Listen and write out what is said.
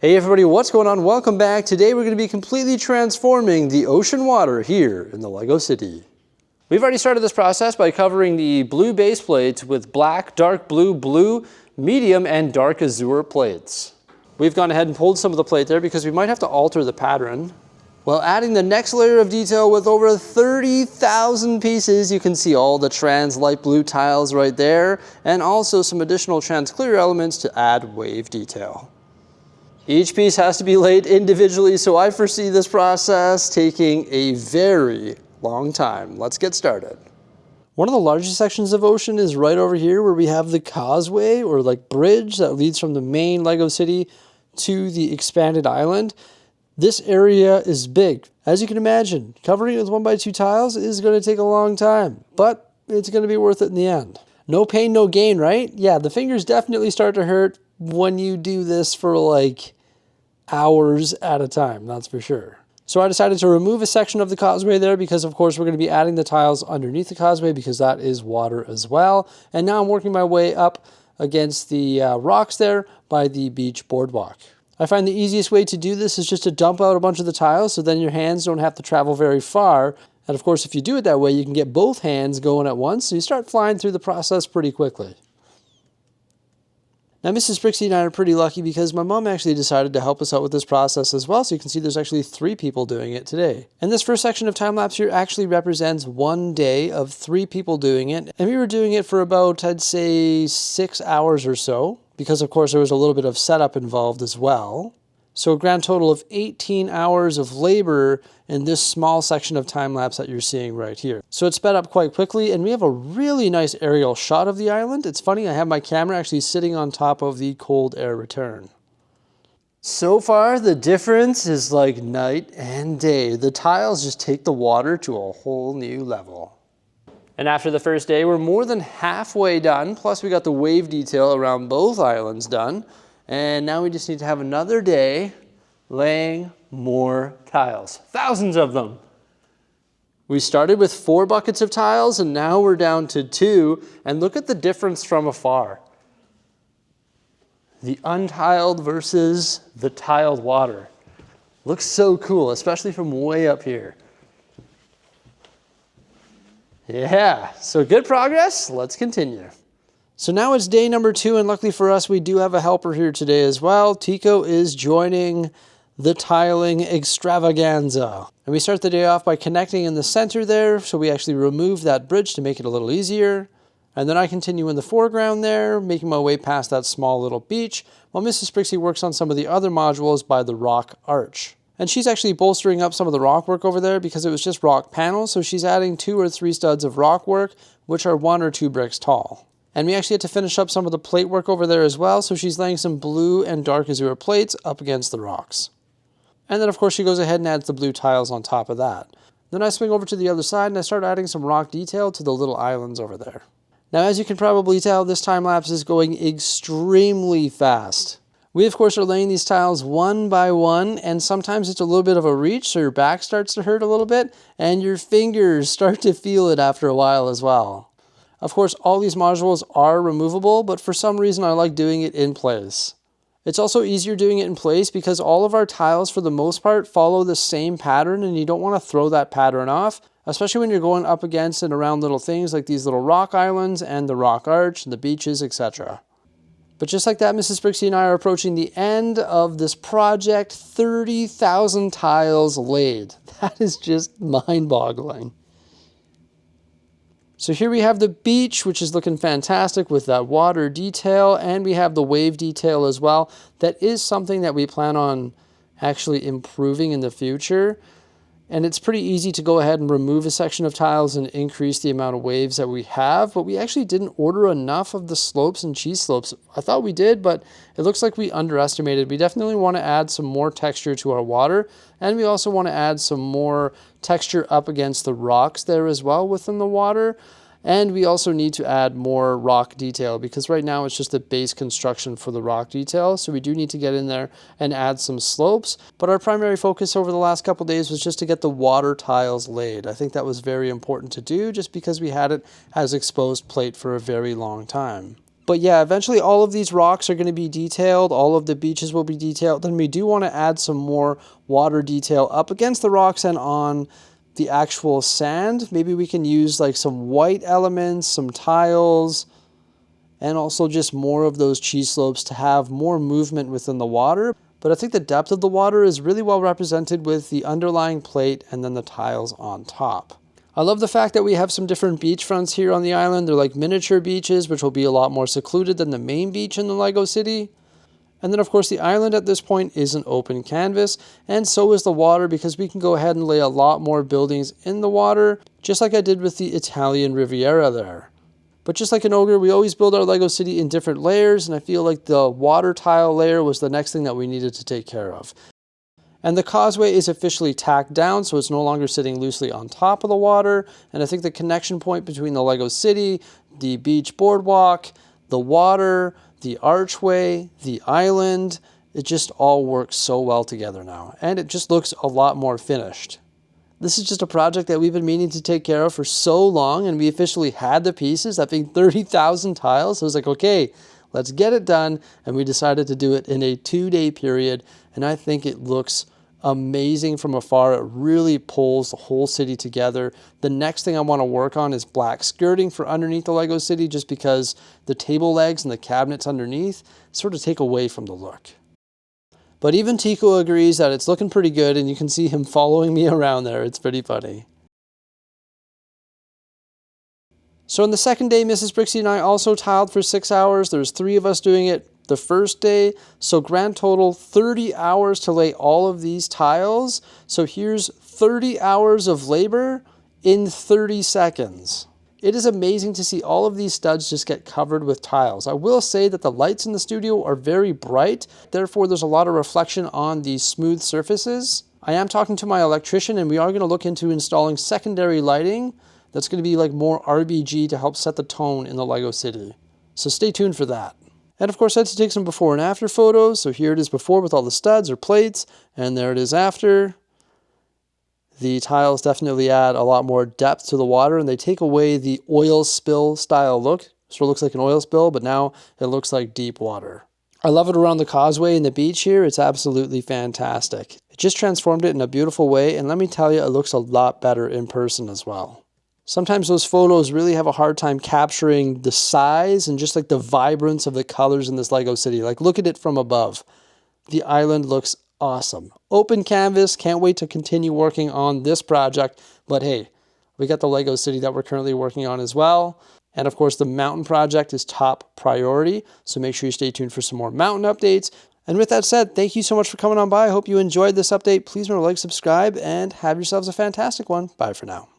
Hey everybody, what's going on? Welcome back. Today we're going to be completely transforming the ocean water here in the Lego City. We've already started this process by covering the blue base plates with black, dark blue, blue, medium, and dark azure plates. We've gone ahead and pulled some of the plate there because we might have to alter the pattern. While adding the next layer of detail with over 30,000 pieces, you can see all the trans light blue tiles right there, and also some additional trans clear elements to add wave detail. Each piece has to be laid individually, so I foresee this process taking a very long time. Let's get started. One of the largest sections of ocean is right over here where we have the causeway or like bridge that leads from the main Lego City to the expanded island. This area is big. As you can imagine, covering it with 1x2 tiles is going to take a long time, but it's going to be worth it in the end. No pain, no gain, right? Yeah, the fingers definitely start to hurt when you do this for like hours at a time, that's for sure. So I decided to remove a section of the causeway there because of course we're going to be adding the tiles underneath the causeway because that is water as well. And now I'm working my way up against the rocks there by the beach boardwalk. I find the easiest way to do this is just to dump out a bunch of the tiles so then your hands don't have to travel very far. And of course if you do it that way you can get both hands going at once, so you start flying through the process pretty quickly. Now, Mrs. Bricksie and I are pretty lucky because my mom actually decided to help us out with this process as well, so you can see there's actually 3 people doing it today. And this first section of time-lapse here actually represents 1 day of 3 people doing it, and we were doing it for about, I'd say, 6 hours or so, because of course there was a little bit of setup involved as well. So a grand total of 18 hours of labor in this small section of time-lapse that you're seeing right here. So it's sped up quite quickly, and we have a really nice aerial shot of the island. It's funny, I have my camera actually sitting on top of the cold air return. So far, the difference is like night and day. The tiles just take the water to a whole new level. And after the first day, we're more than halfway done, plus we got the wave detail around both islands done. And now we just need to have another day laying more tiles. Thousands of them. We started with 4 buckets of tiles and now we're down to 2. And look at the difference from afar. The untiled versus the tiled water. Looks so cool, especially from way up here. Yeah, so good progress. Let's continue. So now it's day number 2, and luckily for us, we do have a helper here today as well. Tico is joining the tiling extravaganza. And we start the day off by connecting in the center there, so we actually remove that bridge to make it a little easier. And then I continue in the foreground there, making my way past that small little beach, while Mrs. Bricksie works on some of the other modules by the rock arch. And she's actually bolstering up some of the rock work over there because it was just rock panels, so she's adding 2 or 3 studs of rock work, which are 1 or 2 bricks tall. And we actually had to finish up some of the plate work over there as well, so she's laying some blue and dark azure plates up against the rocks. And then of course she goes ahead and adds the blue tiles on top of that. Then I swing over to the other side and I start adding some rock detail to the little islands over there. Now as you can probably tell, this time lapse is going extremely fast. We of course are laying these tiles 1 by 1, and sometimes it's a little bit of a reach, so your back starts to hurt a little bit, and your fingers start to feel it after a while as well. Of course, all these modules are removable, but for some reason I like doing it in place. It's also easier doing it in place because all of our tiles, for the most part, follow the same pattern, and you don't want to throw that pattern off, especially when you're going up against and around little things like these little rock islands and the rock arch and the beaches, etc. But just like that, Mrs. Bricksie and I are approaching the end of this project. 30,000 tiles laid. That is just mind-boggling. So here we have the beach, which is looking fantastic with that water detail, and we have the wave detail as well. That is something that we plan on actually improving in the future. And it's pretty easy to go ahead and remove a section of tiles and increase the amount of waves that we have, but we actually didn't order enough of the slopes and cheese slopes. I thought we did, but it looks like we underestimated. We definitely want to add some more texture to our water, and we also want to add some more texture up against the rocks there as well within the water. And we also need to add more rock detail because right now it's just a base construction for the rock detail. So we do need to get in there and add some slopes. But our primary focus over the last couple days was just to get the water tiles laid. I think that was very important to do just because we had it as exposed plate for a very long time. But yeah, eventually all of these rocks are going to be detailed. All of the beaches will be detailed. Then we do want to add some more water detail up against the rocks and on the actual sand. Maybe we can use like some white elements, some tiles, and also just more of those cheese slopes to have more movement within the water. But I think the depth of the water is really well represented with the underlying plate and then the tiles on top. I love the fact that we have some different beach fronts here on the island. They're like miniature beaches, which will be a lot more secluded than the main beach in the Lego City. And then of course the island at this point is an open canvas, and so is the water, because we can go ahead and lay a lot more buildings in the water, just like I did with the Italian Riviera there. But just like an ogre, we always build our Lego City in different layers, and I feel like the water tile layer was the next thing that we needed to take care of. And the causeway is officially tacked down, so it's no longer sitting loosely on top of the water. And I think the connection point between the Lego City, the beach boardwalk, the water, the archway, the island, it just all works so well together now. And it just looks a lot more finished. This is just a project that we've been meaning to take care of for so long, and we officially had the pieces, that being 30,000 tiles. So I was like, okay, let's get it done. And we decided to do it in a 2-day period. And I think it looks amazing from afar. It really pulls the whole city together. The next thing I want to work on is black skirting for underneath the Lego City, just because the table legs and the cabinets underneath sort of take away from the look. But even Tico agrees that it's looking pretty good, and you can see him following me around there. It's pretty funny. So on the second day, Mrs. Bricksie and I also tiled for 6 hours. There's 3 of us doing it the first day. So grand total, 30 hours to lay all of these tiles. So here's 30 hours of labor in 30 seconds. It is amazing to see all of these studs just get covered with tiles. I will say that the lights in the studio are very bright, therefore there's a lot of reflection on these smooth surfaces. I am talking to my electrician, and we are going to look into installing secondary lighting that's going to be like more RBG to help set the tone in the Lego City. So stay tuned for that. And of course I had to take some before and after photos. So here it is before with all the studs or plates, and there it is after. The tiles definitely add a lot more depth to the water, and they take away the oil spill style look. So it looks like an oil spill, but now it looks like deep water. I love it around the causeway and the beach here. It's absolutely fantastic. It just transformed it in a beautiful way, and let me tell you, it looks a lot better in person as well. Sometimes those photos really have a hard time capturing the size and just like the vibrance of the colors in this Lego City. Like, look at it from above. The island looks awesome. Open canvas. Can't wait to continue working on this project. But hey, we got the Lego City that we're currently working on as well. And of course, the mountain project is top priority. So make sure you stay tuned for some more mountain updates. And with that said, thank you so much for coming on by. I hope you enjoyed this update. Please remember to like, subscribe, and have yourselves a fantastic one. Bye for now.